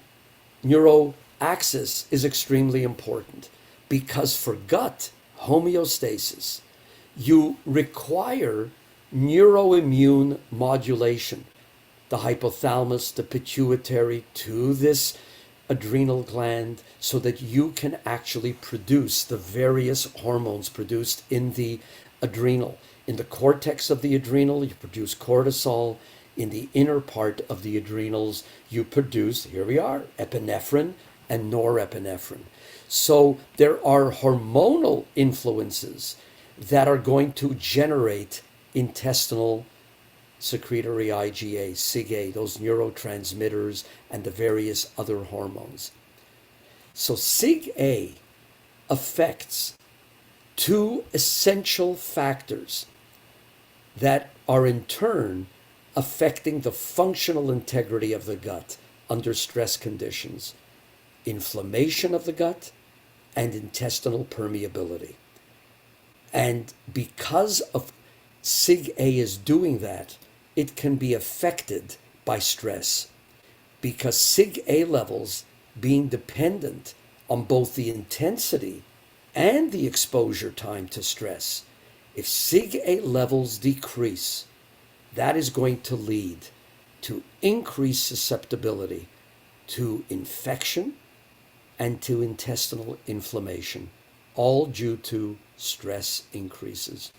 neuroaxis is extremely important because for gut homeostasis, you require neuroimmune modulation. The hypothalamus, the pituitary, to this adrenal gland so that you can actually produce the various hormones produced in the adrenal. In the cortex of the adrenal, you produce cortisol. In the inner part of the adrenals, you produce, here we are, epinephrine and norepinephrine. So there are hormonal influences that are going to generate intestinal secretory IgA, SIgA, those neurotransmitters, and the various other hormones. So SIgA affects two essential factors that are in turn affecting the functional integrity of the gut under stress conditions: inflammation of the gut and intestinal permeability. And because of SIgA is doing that, it can be affected by stress, because SIgA levels being dependent on both the intensity and the exposure time to stress. If SIgA levels decrease, that is going to lead to increased susceptibility to infection and to intestinal inflammation, all due to stress increases.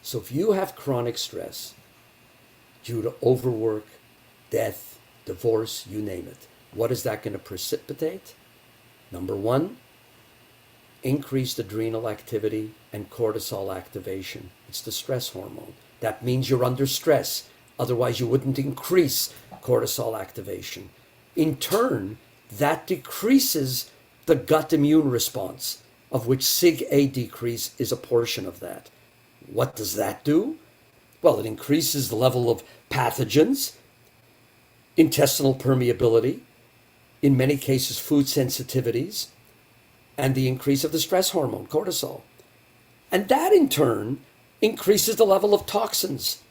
So if you have chronic stress due to overwork, death, divorce, you name it, what is that going to precipitate? Number one, increased adrenal activity and cortisol activation. It's the stress hormone. That means you're under stress. Otherwise, you wouldn't increase cortisol activation. In turn, that decreases the gut immune response, of which SIgA decrease is a portion of that. What does that do? Well, it increases the level of pathogens, intestinal permeability, in many cases food sensitivities, and the increase of the stress hormone, cortisol. And that in turn increases the level of toxins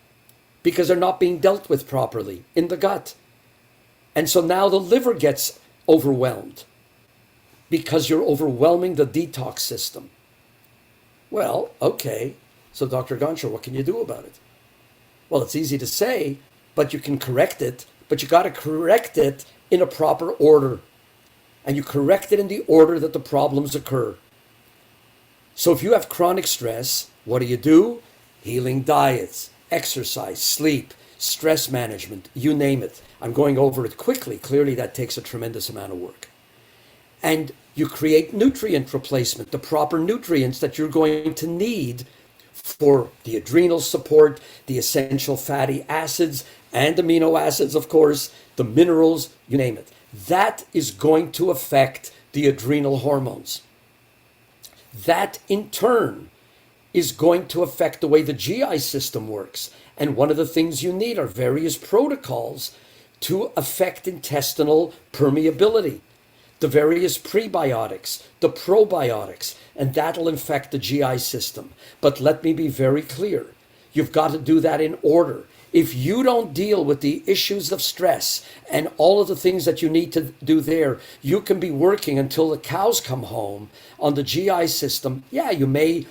because they're not being dealt with properly in the gut. And so now the liver gets overwhelmed because you're overwhelming the detox system. Well, okay, so Dr. Gonshor, what can you do about it? Well, it's easy to say, but you can correct it, but you got to correct it in a proper order. And you correct it in the order that the problems occur. So if you have chronic stress, what do? Healing diets, exercise, sleep, stress management, you name it. I'm going over it quickly. Clearly, that takes a tremendous amount of work. And you create nutrient replacement, the proper nutrients that you're going to need for the adrenal support, the essential fatty acids and amino acids, of course, the minerals, you name it. That is going to affect the adrenal hormones. That in turn is going to affect the way the GI system works. And one of the things you need are various protocols to affect intestinal permeability, the various prebiotics, the probiotics, and that'll infect the GI system. But let me be very clear. You've got to do that in order. If you don't deal with the issues of stress and all of the things that you need to do there, you can be working until the cows come home on the GI system. Yeah, you may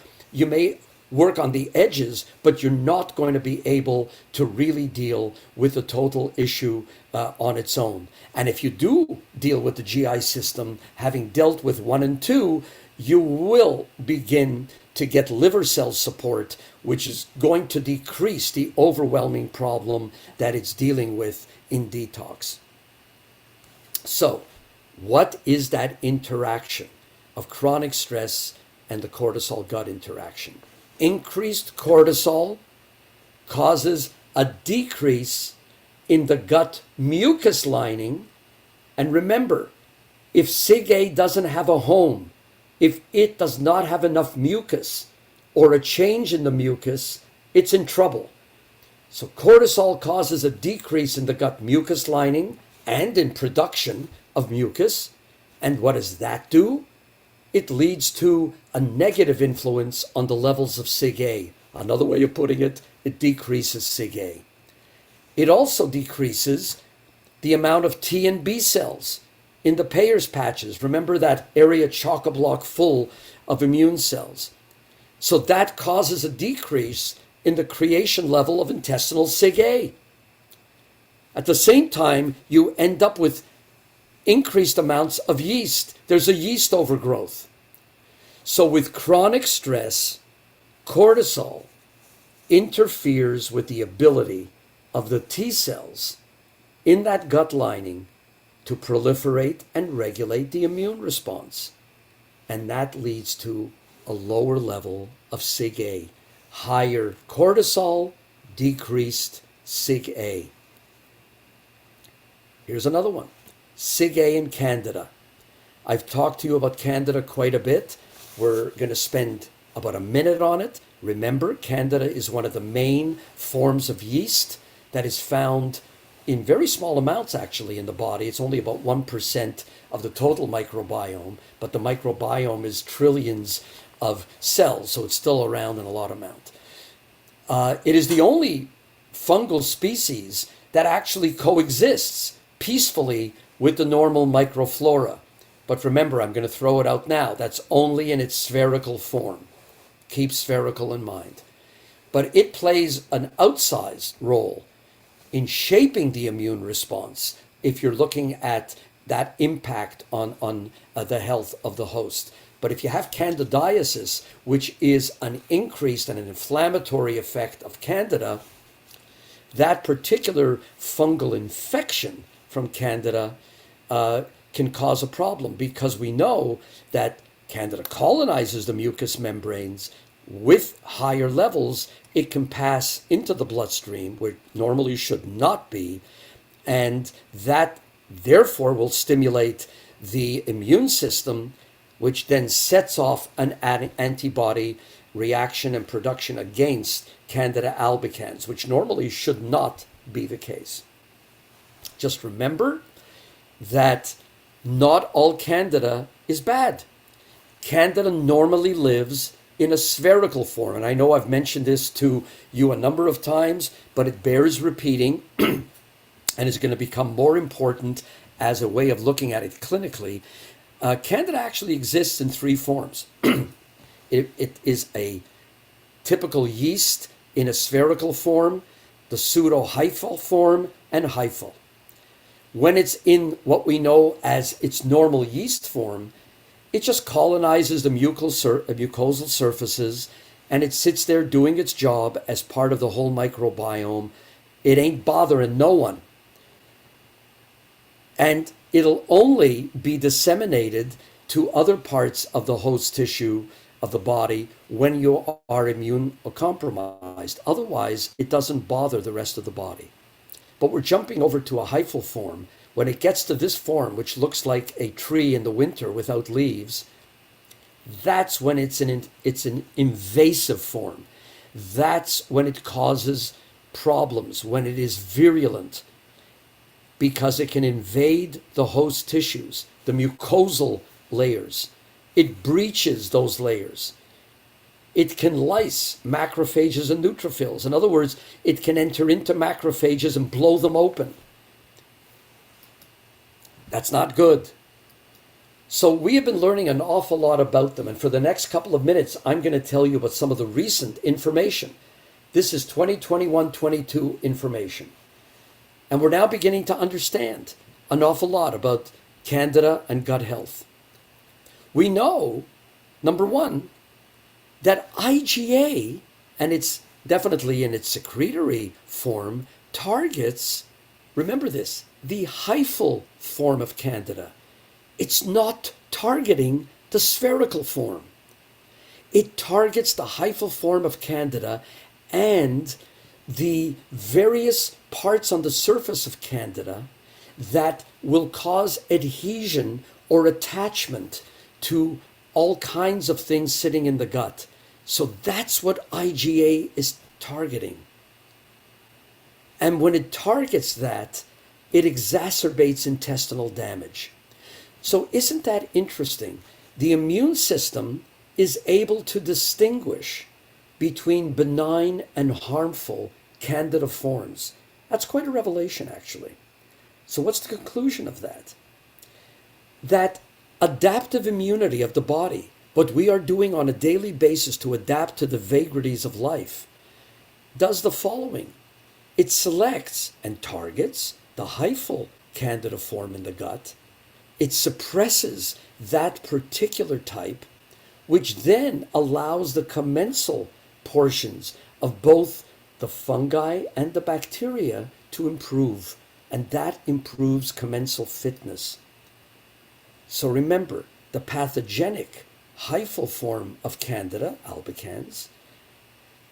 work on the edges, but you're not going to be able to really deal with the total issue on its own. And if you do deal with the GI system, having dealt with 1 and 2, you will begin to get liver cell support, which is going to decrease the overwhelming problem that it's dealing with in detox. So, what is that interaction of chronic stress and the cortisol-gut interaction? Increased cortisol causes a decrease in the gut mucus lining. And remember, if SIgA doesn't have a home, if it does not have enough mucus or a change in the mucus, it's in trouble. So cortisol causes a decrease in the gut mucus lining and in production of mucus. And what does that do? It leads to a negative influence on the levels of SIgA. Another way of putting it, it decreases SIgA. It also decreases the amount of T and B cells in the Peyer's patches. Remember that area chock-a-block full of immune cells. So that causes a decrease in the creation level of intestinal SIgA. At the same time, you end up with increased amounts of yeast. There's a yeast overgrowth. So with chronic stress, cortisol interferes with the ability of the T cells in that gut lining to proliferate and regulate the immune response. And that leads to a lower level of SIgA. Higher cortisol, decreased SIgA. Here's another one. SIgA and Candida. I've talked to you about Candida quite a bit. We're going to spend about a minute on it. Remember, Candida is one of the main forms of yeast that is found in very small amounts actually in the body. It's only about 1% of the total microbiome, but the microbiome is trillions of cells, so it's still around in a lot amount. It is the only fungal species that actually coexists peacefully with the normal microflora. But remember, I'm going to throw it out now. That's only in its spherical form. Keep spherical in mind. But it plays an outsized role in shaping the immune response if you're looking at that impact on the health of the host. But if you have candidiasis, which is an increased and an inflammatory effect of Candida, that particular fungal infection from Candida can cause a problem, because we know that Candida colonizes the mucous membranes. With higher levels, it can pass into the bloodstream, where normally should not be, and that therefore will stimulate the immune system, which then sets off an antibody reaction and production against Candida albicans, which normally should not be the case. Just remember that not all Candida is bad. Candida normally lives in a spherical form. And I know I've mentioned this to you a number of times, but it bears repeating and is going to become more important as a way of looking at it clinically. Candida actually exists in 3 forms. It is a typical yeast in a spherical form, the pseudo-hyphal form, and hyphal. When it's in what we know as its normal yeast form, it just colonizes the mucosal surfaces, and it sits there doing its job as part of the whole microbiome. It ain't bothering no one. And it'll only be disseminated to other parts of the host tissue of the body when you are immune compromised. Otherwise, it doesn't bother the rest of the body. But we're jumping over to a hyphal form. When it gets to this form, which looks like a tree in the winter without leaves, That's when it's an invasive form. That's when it causes problems, when it is virulent, because it can invade the host tissues, the mucosal layers. It breaches those layers. It can lyse macrophages and neutrophils. In other words, it can enter into macrophages and blow them open. That's not good. So we have been learning an awful lot about them. And for the next couple of minutes, I'm going to tell you about some of the recent information. This is 2021-22 information. And we're now beginning to understand an awful lot about Candida and gut health. We know, number one, that IgA, and it's definitely in its secretory form, targets, remember this, the hyphal form of Candida. It's not targeting the spherical form. It targets the hyphal form of Candida and the various parts on the surface of Candida that will cause adhesion or attachment to all kinds of things sitting in the gut. So that's what IgA is targeting. And when it targets that, it exacerbates intestinal damage. So isn't that interesting? The immune system is able to distinguish between benign and harmful Candida forms. That's quite a revelation, actually. So what's the conclusion of that? That adaptive immunity of the body, what we are doing on a daily basis to adapt to the vagaries of life, does the following. It selects and targets the hyphal Candida form in the gut. It suppresses that particular type, which then allows the commensal portions of both the fungi and the bacteria to improve, and that improves commensal fitness. So remember, the pathogenic hyphal form of Candida albicans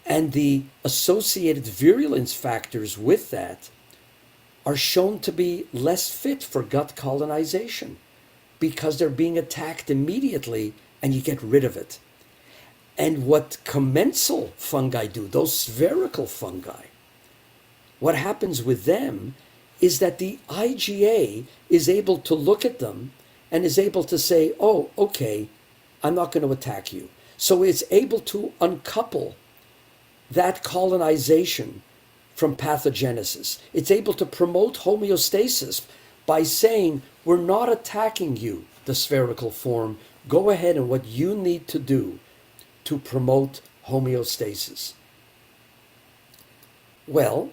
and the associated virulence factors with that are shown to be less fit for gut colonization because they're being attacked immediately and you get rid of it. And what commensal fungi do, those spherical fungi, what happens with them is that the IgA is able to look at them and is able to say, oh, okay, I'm not going to attack you. So it's able to uncouple that colonization from pathogenesis. It's able to promote homeostasis by saying, we're not attacking you, the spherical form. Go ahead and what you need to do to promote homeostasis. Well,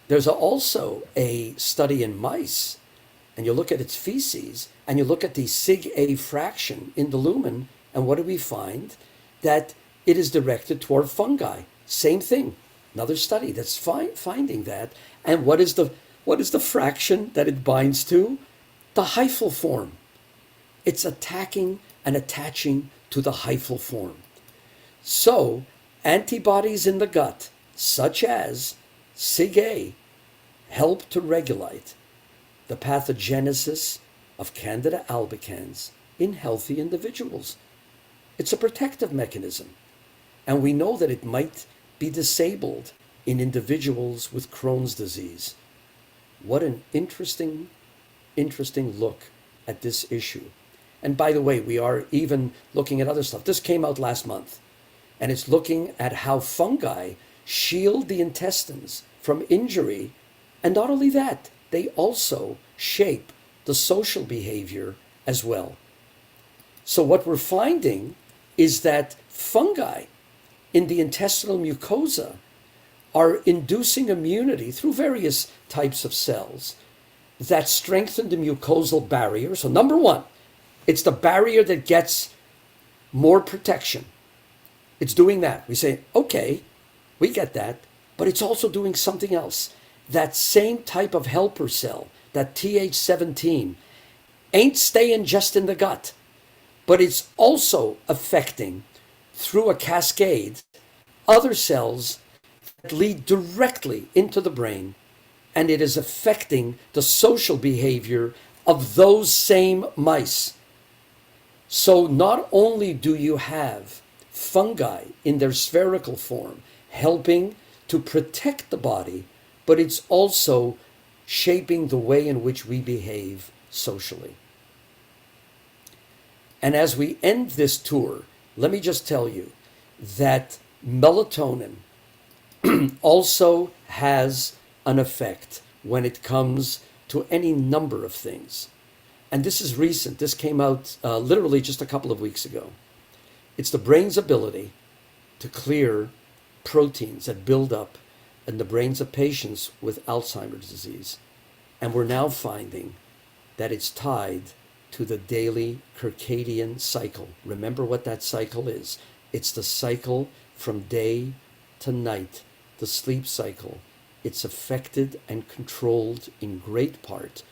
there's also a study in mice, and you look at its feces, and you look at the SIgA fraction in the lumen, and what do we find? That it is directed toward fungi. Same thing. Another study that's finding that. And what is the fraction that it binds to? The hyphal form. It's attacking and attaching to the hyphal form. So, antibodies in the gut, such as SIgA, help to regulate the pathogenesis of Candida albicans in healthy individuals. It's a protective mechanism. And we know that it might be disabled in individuals with Crohn's disease. What an interesting look at this issue. And by the way, we are even looking at other stuff. This came out last month, and it's looking at how fungi shield the intestines from injury. And not only that, they also shape the social behavior as well. So what we're finding is that fungi in the intestinal mucosa are inducing immunity through various types of cells that strengthen the mucosal barrier. So number one, it's the barrier that gets more protection. It's doing that. We say, okay, we get that, but it's also doing something else. That same type of helper cell, that Th17, ain't staying just in the gut, but it's also affecting, through a cascade, other cells that lead directly into the brain, and it is affecting the social behavior of those same mice. So not only do you have fungi in their spherical form helping to protect the body, but it's also shaping the way in which we behave socially. And as we end this tour, let me just tell you that melatonin also has an effect when it comes to any number of things. And this is recent. This came out literally just a couple of weeks ago. It's the brain's ability to clear proteins that build up in the brains of patients with Alzheimer's disease. And we're now finding that it's tied to the daily circadian cycle. Remember what that cycle is. It's the cycle from day to night, the sleep cycle. It's affected and controlled in great part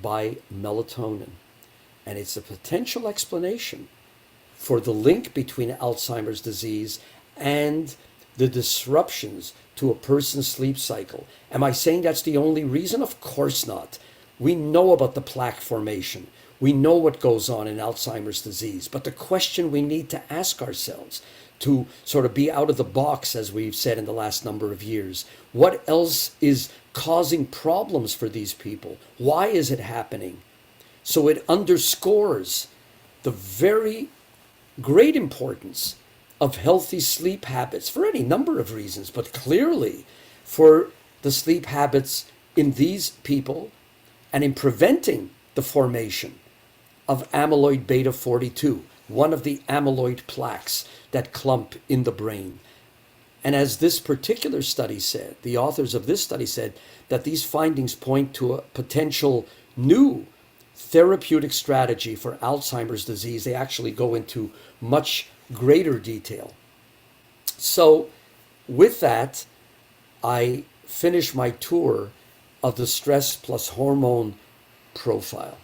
by melatonin. And it's a potential explanation for the link between Alzheimer's disease and the disruptions to a person's sleep cycle. Am I saying that's the only reason? Of course not. We know about the plaque formation. We know what goes on in Alzheimer's disease. But the question we need to ask ourselves, to sort of be out of the box, as we've said in the last number of years, what else is causing problems for these people? Why is it happening? So it underscores the very great importance of healthy sleep habits for any number of reasons, but clearly for the sleep habits in these people and in preventing the formation of amyloid beta 42, one of the amyloid plaques that clump in the brain. And as this particular study said, the authors of this study said that these findings point to a potential new therapeutic strategy for Alzheimer's disease. They actually go into much greater detail. So with that, I finish my tour of the stress plus hormone profile.